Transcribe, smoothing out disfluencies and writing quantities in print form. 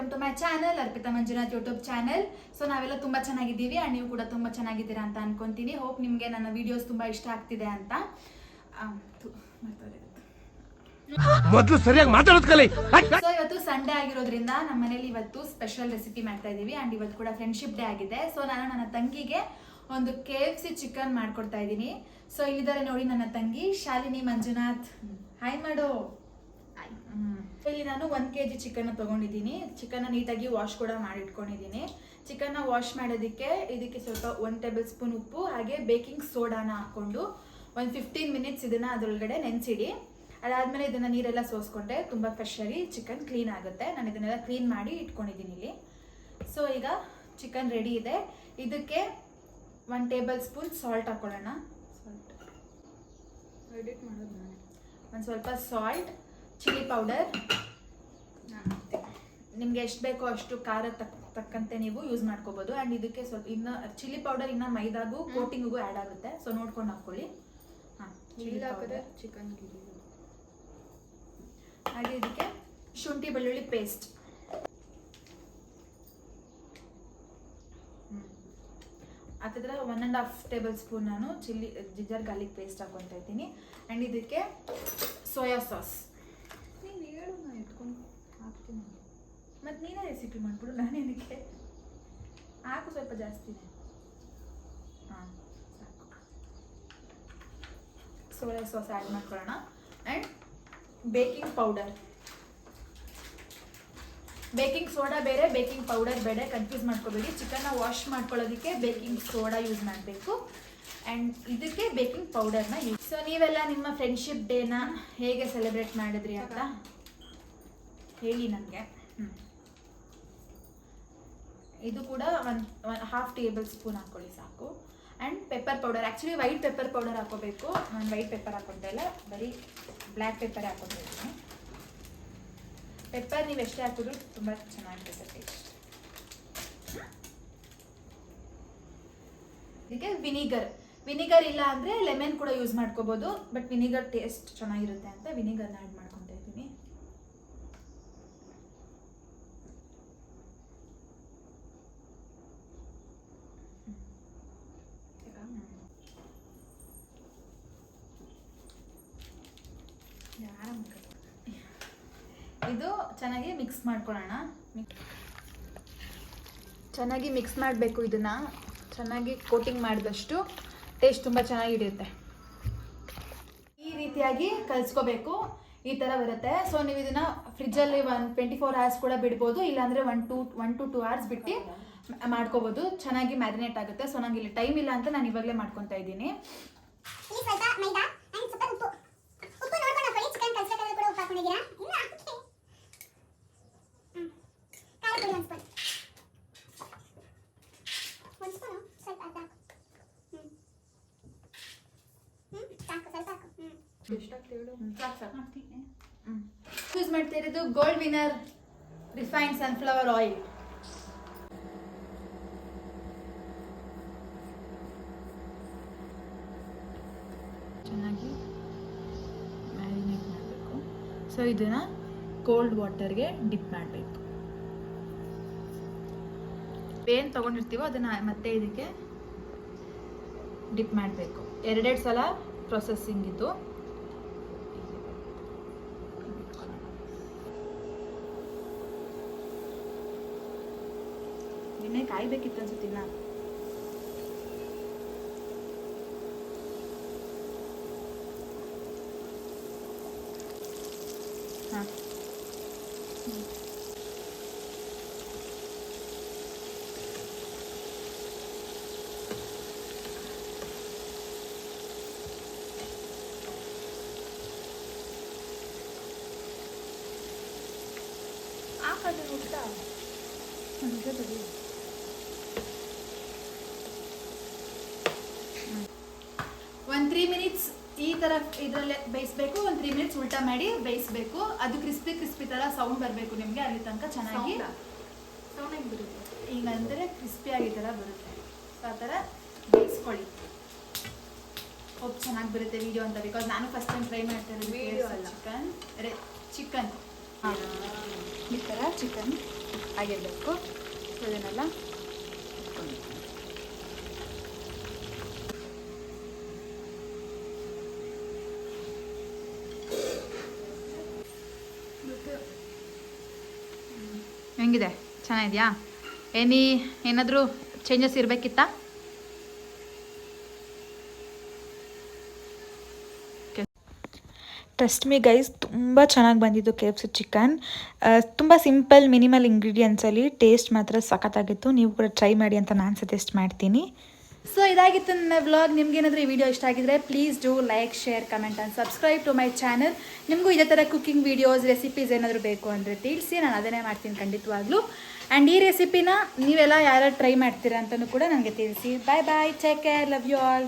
Welcome to my channel Arpita Manjunath YouTube channel. So ನಾವೆಲ್ಲ ತುಂಬ ಚೆನ್ನಾಗಿದ್ದೀವಿ ಆ್ಯಂಡ್ ನೀವು ಕೂಡ ತುಂಬ ಚೆನ್ನಾಗಿದ್ದೀರಾ ಅಂತ ಅನ್ಕೊಂತೀನಿ. ಹೋಪ್ ನಿಮಗೆ ನನ್ನ ವಿಡಿಯೋಸ್ ತುಂಬ ಇಷ್ಟ ಆಗ್ತಿದೆ ಅಂತ. ಮೊದಲು ಸರಿಯಾಗಿ ಮಾತಾಡೋದು ಕಲಿ. ಸೊ ಇವತ್ತು ಸಂಡೇ ಆಗಿರೋದ್ರಿಂದ ನಮ್ಮ ಮನೇಲಿ ಇವತ್ತು ಸ್ಪೆಷಲ್ ರೆಸಿಪಿ ಮಾಡ್ತಾ ಇದೀವಿ ಆ್ಯಂಡ್ ಇವತ್ತು ಕೂಡ ಫ್ರೆಂಡ್ಶಿಪ್ ಡೇ ಆಗಿದೆ. ಸೊ ನಾನು ನನ್ನ ತಂಗಿಗೆ ಒಂದು KFC ಚಿಕನ್ ಮಾಡ್ಕೊಡ್ತಾ ಇದ್ದೀನಿ. ಸೊ ಇಲ್ಲಿದ್ದಾರೆ ನೋಡಿ ನನ್ನ ತಂಗಿ ಶಾಲಿನಿ ಮಂಜುನಾಥ್. ಹಾಯ್ ಮಾಡು. ಇಲ್ಲಿ ನಾನು 1 kg ಚಿಕನ್ ತಗೊಂಡಿದ್ದೀನಿ. ಚಿಕನ್ ನೀಟಾಗಿ ವಾಶ್ ಕೂಡ ಮಾಡಿಟ್ಕೊಂಡಿದ್ದೀನಿ. ಚಿಕನ್ನ ವಾಶ್ ಮಾಡೋದಕ್ಕೆ ಇದಕ್ಕೆ ಸ್ವಲ್ಪ 1 ಟೇಬಲ್ ಸ್ಪೂನ್ ಉಪ್ಪು ಹಾಗೆ ಬೇಕಿಂಗ್ ಸೋಡಾನ ಹಾಕೊಂಡು ಒಂದು 15 ಮಿನಿಟ್ಸ್ ಇದನ್ನ ಅದರೊಳಗಡೆ ನೆನೆಸಿಡಿ. ಅದಾದ್ಮೇಲೆ ಇದನ್ನ ನೀರೆಲ್ಲ ಸೋಸ್ಕೊಂಡೆ ತುಂಬ ಫ್ರೆಶ್ ಆಗಿ ಚಿಕನ್ ಕ್ಲೀನ್ ಆಗುತ್ತೆ. ನಾನು ಇದನ್ನೆಲ್ಲ ಕ್ಲೀನ್ ಮಾಡಿ ಇಟ್ಕೊಂಡಿದ್ದೀನಿ ಇಲ್ಲಿ. ಸೊ ಈಗ ಚಿಕನ್ ರೆಡಿ ಇದೆ. ಇದಕ್ಕೆ 1 ಟೇಬಲ್ ಸ್ಪೂನ್ ಸಾಲ್ಟ್ ಹಾಕೊಳ್ಳೋಣ. ಎಡಿಟ್ ಮಾಡೋದು ನಾನು. ಒಂದು ಸ್ವಲ್ಪ ಸಾಲ್ಟ್, ಚಿಲ್ಲಿ ಪೌಡರ್ ನಿಮಗೆ ಎಷ್ಟು ಬೇಕೋ ಅಷ್ಟು ಖಾರ ತಕ್ಕಂತೆ ನೀವು ಯೂಸ್ ಮಾಡ್ಕೋಬಹುದು. ಆ್ಯಂಡ್ ಇದಕ್ಕೆ ಸ್ವಲ್ಪ ಇನ್ನು ಚಿಲ್ಲಿ ಪೌಡರ್ ಇನ್ನು ಮೈದಾಗೂ ಕೋಟಿಂಗಿಗೂ ಆ್ಯಡ್ ಆಗುತ್ತೆ. ಸೊ ನೋಡ್ಕೊಂಡು ಹಾಕೊಳ್ಳಿ. ಚಿಲ್ಲಿ ಹಾಕಿದ್ರೆ ಚಿಕನ್ ಹಾಗೆ ಇದಕ್ಕೆ ಶುಂಠಿ ಬೆಳ್ಳುಳ್ಳಿ ಪೇಸ್ಟ್, ಹಾಕಿದ್ರೆ 1.5 ಟೇಬಲ್ ಸ್ಪೂನ್ ನಾನು ಜಿಂಜರ್ ಗಾರ್ಲಿಕ್ ಪೇಸ್ಟ್ ಹಾಕೊತಾ ಇದ್ದೀನಿ. ಆ್ಯಂಡ್ ಇದಕ್ಕೆ ಸೋಯಾ ಸಾಸ್. ನೀನು ಹೇಳು, ನಾನು ಎತ್ಕೊಂಡು ಹಾಕ್ತೀನಿ. ಮತ್ತು ನೀನೇ ರೆಸಿಪಿ ಮಾಡಿಬಿಡು, ನಾನೇನಕ್ಕೆ ಹಾಕು ಸ್ವಲ್ಪ ಜಾಸ್ತಿನೇ. ಹಾಂ ಸಾಕು. ಸೋಯಾ ಸಾಸ್ ಆ್ಯಡ್ ಮಾಡ್ಕೊಳ್ಳೋಣ. And baking powder, baking soda ಬೇರೆ ಬೇಕಿಂಗ್ ಪೌಡರ್ ಬೇರೆ, ಕನ್ಫ್ಯೂಸ್ ಮಾಡ್ಕೋಬೇಡಿ. ಚಿಕನ್ನ ವಾಶ್ ಮಾಡ್ಕೊಳ್ಳೋದಕ್ಕೆ ಬೇಕಿಂಗ್ ಸೋಡಾ ಯೂಸ್ ಮಾಡಬೇಕು ಆ್ಯಂಡ್ ಇದಕ್ಕೆ ಬೇಕಿಂಗ್ ಪೌಡರ್ನ ಯೂಸ್. ಸೊ ನೀವೆಲ್ಲ ನಿಮ್ಮ ಫ್ರೆಂಡ್ಶಿಪ್ ಡೇನ ಹೇಗೆ ಸೆಲೆಬ್ರೇಟ್ ಮಾಡಿದ್ರಿ ಅಂತ ಹೇಳಿ ನನಗೆ. ಇದು ಕೂಡ 1/2 ಟೇಬಲ್ ಸ್ಪೂನ್ ಹಾಕ್ಕೊಳ್ಳಿ ಸಾಕು. And pepper powder, actually white pepper powder ಹಾಕೋಬೇಕು. ನಾನು ವೈಟ್ ಪೆಪ್ಪರ್ ಹಾಕೊತಾ ಇಲ್ಲ, ಬರೀ ಬ್ಲ್ಯಾಕ್ ಪೆಪ್ಪರ್ ಹಾಕೊತಾ ಇದ್ದೀನಿ. ಪೆಪ್ಪರ್ ನೀವು ಎಷ್ಟೇ ಹಾಕಿದ್ರು ತುಂಬ ಚೆನ್ನಾಗಿರುತ್ತೆ ಟೇಸ್ಟ್. ಇದಕ್ಕೆ ವಿನಿಗರ್ ಇಲ್ಲ ಅಂದರೆ ಲೆಮನ್ ಕೂಡ ಯೂಸ್ ಮಾಡ್ಕೋಬೋದು. ಬಟ್ ವಿನಿಗರ್ ಟೇಸ್ಟ್ ಚೆನ್ನಾಗಿರುತ್ತೆ ಅಂತ ವಿನಿಗರ್ನ ಆ್ಯಡ್ ಮಾಡ್ಕೊತಾ ಇದ್ದೀನಿ. ಇದು ಚೆನ್ನಾಗಿ ಮಿಕ್ಸ್ ಮಾಡ್ಕೊಳ್ಳೋಣ. ಚೆನ್ನಾಗಿ ಮಿಕ್ಸ್ ಮಾಡಬೇಕು. ಇದನ್ನು ಚೆನ್ನಾಗಿ ಕೋಟಿಂಗ್ ಮಾಡಿದಷ್ಟು ಟೇಸ್ಟ್ ತುಂಬ ಚೆನ್ನಾಗಿರುತ್ತೆ. ಈ ರೀತಿಯಾಗಿ ಕಲಿಸ್ಕೋಬೇಕು. ಈ ಥರ ಬರುತ್ತೆ. ಸೊ ನೀವು ಇದನ್ನು ಫ್ರಿಜ್ಜಲ್ಲಿ 24 hours ಕೂಡ ಬಿಡ್ಬೋದು, ಇಲ್ಲಾಂದರೆ 1 to 2 hours ಬಿಟ್ಟು ಮಾಡ್ಕೋಬೋದು. ಚೆನ್ನಾಗಿ ಮ್ಯಾರಿನೇಟ್ ಆಗುತ್ತೆ. ಸೊ ನಂಗೆ ಇಲ್ಲಿ ಟೈಮ್ ಇಲ್ಲ ಅಂತ ನಾನು ಇವಾಗಲೇ ಮಾಡ್ಕೊತಾ ಇದ್ದೀನಿ. ಯೂಸ್ ಮಾಡ್ತಾ ಇರೋದು gold winner refined sunflower oil. ಚೆನ್ನಾಗಿ ಮ್ಯಾರಿನೇಟ್ ಮಾಡಬೇಕು. ಸೊ ಇದನ್ನ ಕೋಲ್ಡ್ ವಾಟರ್ಗೆ ಡಿಪ್ ಮಾಡಬೇಕು. ಏನು ತಗೊಂಡಿರ್ತೀವೋ ಅದನ್ನ ಮತ್ತೆ ಇದಕ್ಕೆ ಡಿಪ್ ಮಾಡಬೇಕು. 2 ಸಲ ಪ್ರೊಸೆಸಿಂಗ್ ಇದು. ಇನ್ನೇ ಕಾಯ್ಬೇಕಿತ್ತು ಅನ್ಸುತ್ತಿಲ್ಲ. ಹಾಂ ಹಾಕೋದು ಊಟ ಜೊತೆಗೆ 3 minutes ಈ ಥರ ಇದರಲ್ಲೇ ಬೇಯಿಸಬೇಕು. 3 minutes ಉಲ್ಟಾ ಮಾಡಿ ಬೇಯಿಸಬೇಕು. ಅದು ಕ್ರಿಸ್ಪಿ ಥರ ಸೌಂಡ್ ಬರಬೇಕು ನಿಮಗೆ. ಅಲ್ಲಿ ತನಕ ಚೆನ್ನಾಗಿ ಸೌಂಡ್ ಹೆಂಗೆ ಬರುತ್ತೆ ಹಿಂಗಂದರೆ ಕ್ರಿಸ್ಪಿಯಾಗಿ ಥರ ಬರುತ್ತೆ. ಸೊ ಆ ಥರ ಬೇಯಿಸ್ಕೊಳ್ಳಿ. ಹೋಪ್ ಚೆನ್ನಾಗಿ ಬರುತ್ತೆ ವಿಡಿಯೋ ಅಂತ. ಬಿಕಾಸ್ ನಾನು ಫಸ್ಟ್ ಟೈಮ್ ಟ್ರೈ ಮಾಡ್ತಾ ಇರೋದು ವಿಡಿಯೋ ಅಲ್ಲ, ಚಿಕನ್ ಹಾಂ, ಈ ಥರ ಚಿಕನ್ ಆಗಿರಬೇಕು. ಸೊ ಇದನ್ನೆಲ್ಲ ಹೆಂಗಿದೆ? ಚೆನ್ನಾಗಿದೆಯಾ? ಏನಾದರೂ ಚೇಂಜಸ್ ಇರಬೇಕಿತ್ತಾ? ಟ್ರಸ್ಟ್ ಮಿ ಗೈಸ್, ತುಂಬ ಚೆನ್ನಾಗಿ ಬಂದಿದ್ದು KFC ಚಿಕನ್. ತುಂಬ ಸಿಂಪಲ್ ಮಿನಿಮಲ್ ಇಂಗ್ರೀಡಿಯೆಂಟ್ಸಲ್ಲಿ ಟೇಸ್ಟ್ ಮಾತ್ರ ಸಖತ್ತಾಗಿತ್ತು. ನೀವು ಕೂಡ ಟ್ರೈ ಮಾಡಿ ಅಂತ ನಾನು ಸಜೆಸ್ಟ್ ಮಾಡ್ತೀನಿ. ಸೊ ಇದಾಗಿತ್ತು ನನ್ನ ವ್ಲಾಗ್. ನಿಮ್ಗೇನಾದರೂ ಈ ವಿಡಿಯೋ ಇಷ್ಟ ಆಗಿದ್ರೆ please do like, share, comment and subscribe to my channel. ನಿಮಗೂ ಇದೇ ಥರ ಕುಕಿಂಗ್ ವೀಡಿಯೋಸ್, ರೆಸಿಪೀಸ್ ಏನಾದರೂ ಬೇಕು ಅಂದರೆ ತಿಳಿಸಿ, ನಾನು ಅದನ್ನೇ ಮಾಡ್ತೀನಿ ಖಂಡಿತವಾಗ್ಲೂ. ಆ್ಯಂಡ್ ಈ ರೆಸಿಪಿನ ನೀವೆಲ್ಲ ಯಾರು ಟ್ರೈ ಮಾಡ್ತೀರಾ ಅಂತಲೂ ಕೂಡ ನನಗೆ ತಿಳಿಸಿ. Bye bye, take care, love you all.